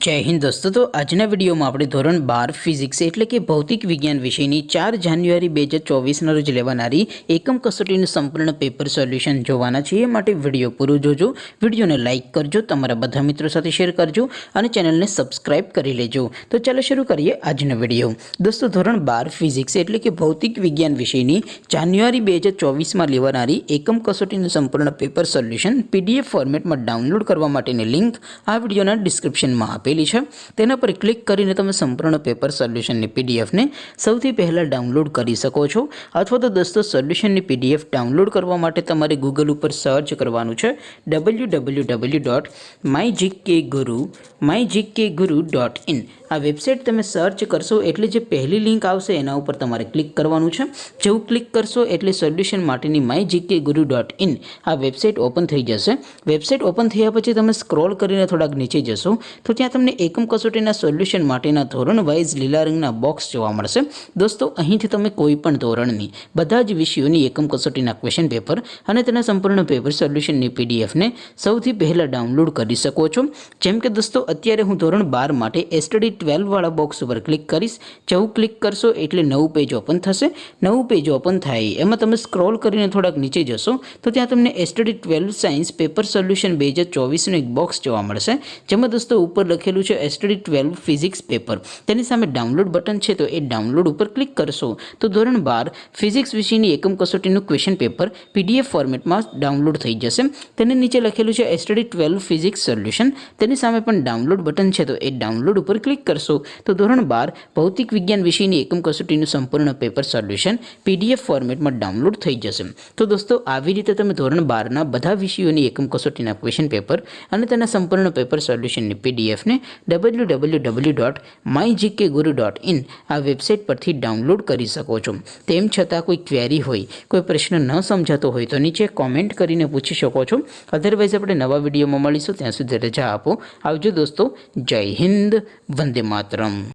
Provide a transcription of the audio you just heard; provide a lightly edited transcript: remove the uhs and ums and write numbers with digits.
जय हिंद दोस्तों। तो आजना वीडियो में આપણે ધોરણ 12 ફિઝિક્સ એટલે કે ભૌતિક વિજ્ઞાન વિષયની 4 જાન્યુઆરી 2024 રોજ લેવાનારી એકમ કસોટીનું સંપૂર્ણ પેપર સોલ્યુશન જોવાના છે। એ માટે વિડિયો પૂરો જોજો, વિડિયોને લાઈક કરજો, તમારા બધા મિત્રો સાથે શેર કરજો અને ચેનલને સબસ્ક્રાઇબ કરી લેજો। તો ચાલો શરૂ કરીએ આજનો વિડિયો। દોસ્તો ધોરણ 12 ફિઝિક્સ એટલે કે ભૌતિક વિજ્ઞાન વિષયની જાન્યુઆરી 2024 માં લેવાનારી એકમ કસોટીનું સંપૂર્ણ પેપર સોલ્યુશન PDF ફોર્મેટમાં ડાઉનલોડ કરવા માટેની લિંક આ વિડિયોના ડિસ્ક્રિપ્શનમાં આપેલી છે। તેના પર ક્લિક કરીને તમે સંપૂર્ણ પેપર સોલ્યુશનની PDF ને સૌથી પહેલા ડાઉનલોડ કરી શકો છો। અથવા તો દોસ્તો સોલ્યુશનની PDF ડાઉનલોડ કરવા માટે તમારે ગૂગલ ઉપર સર્ચ કરવાનું છે www.mygkguru.in। આ વેબસાઇટ તમે સર્ચ કરશો એટલે જે પહેલી લિંક આવશે એના ઉપર તમારે ક્લિક કરવાનું છે। જેવું ક્લિક કરશો એટલે સોલ્યુશન માટેની mygkguru.in આ વેબસાઇટ ઓપન થઈ જશે। વેબસાઇટ ઓપન થયા પછી તમે સ્ક્રોલ કરીને થોડાક નીચે જશો તો ત્યાં તમને એકમ કસોટીના સોલ્યુશન માટેના ધોરણ વાઇઝ લીલા રંગના બોક્સ જોવા મળશે। દોસ્તો અહીંથી તમે કોઈ પણ ધોરણની બધા જ વિષયોની એકમ કસોટીના ક્વેશ્ચન પેપર અને તેના સંપૂર્ણ પેપર સોલ્યુશનની PDF ને સૌથી પહેલા ડાઉનલોડ કરી શકો છો। જેમ કે દોસ્તો અત્યારે હું ધોરણ 12 માટે STD 12 વાળા બોક્સ ઉપર ક્લિક કરીશ। જેવું ક્લિક કરશો એટલે નવું પેજ ઓપન થશે। નવું પેજ ઓપન થાય એમાં તમે સ્ક્રોલ કરીને થોડાક નીચે જશો તો ત્યાં તમને STD 12 સાયન્સ પેપર સોલ્યુશન 2024 નું એક બોક્સ જોવા મળશે। જેમાં દોસ્તો ઉપર લખેલું છે STD 12 ફિઝિક્સ પેપર। તેની સામે ડાઉનલોડ બટન છે તો એ ડાઉનલોડ ઉપર ક્લિક કરશો તો ધોરણ 12 ફિઝિક્સ વિષયની એકમ કસોટીનું ક્વેશ્ચન પેપર PDF ફોર્મેટમાં ડાઉનલોડ થઈ જશે। તેની નીચે લખેલું છે STD 12 ફિઝિક્સ સોલ્યુશન। તેની સામે પણ ડાઉનલોડ બટન છે તો એ ડાઉનલોડ ઉપર ક્લિક કરશો તો ધોરણ 12 ભૌતિક વિજ્ઞાન વિષયની એકમ કસોટીનું સંપૂર્ણ પેપર સોલ્યુશન PDF ફોર્મેટમાં ડાઉનલોડ થઈ જશે। તો દોસ્તો આવી રીતે તમે ધોરણ 12ના બધા વિષયોની એકમ કસોટીના ક્વેશ્ચન પેપર અને તેના સંપૂર્ણ પેપર સોલ્યુશનની PDF ને www.mygkguru.in આ વેબસાઇટ પરથી ડાઉનલોડ કરી શકો છો। તેમ છતાં કોઈ ક્વેરી હોય, કોઈ પ્રશ્ન ન સમજાતો હોય તો નીચે કોમેન્ટ કરીને પૂછી શકો છો। અધરવાઇઝ આપણે નવા વિડીયોમાં મળીશું, ત્યાં સુધી રજા આપો। આવજો દોસ્તો, જય હિન્દ, વંદે માતરમ।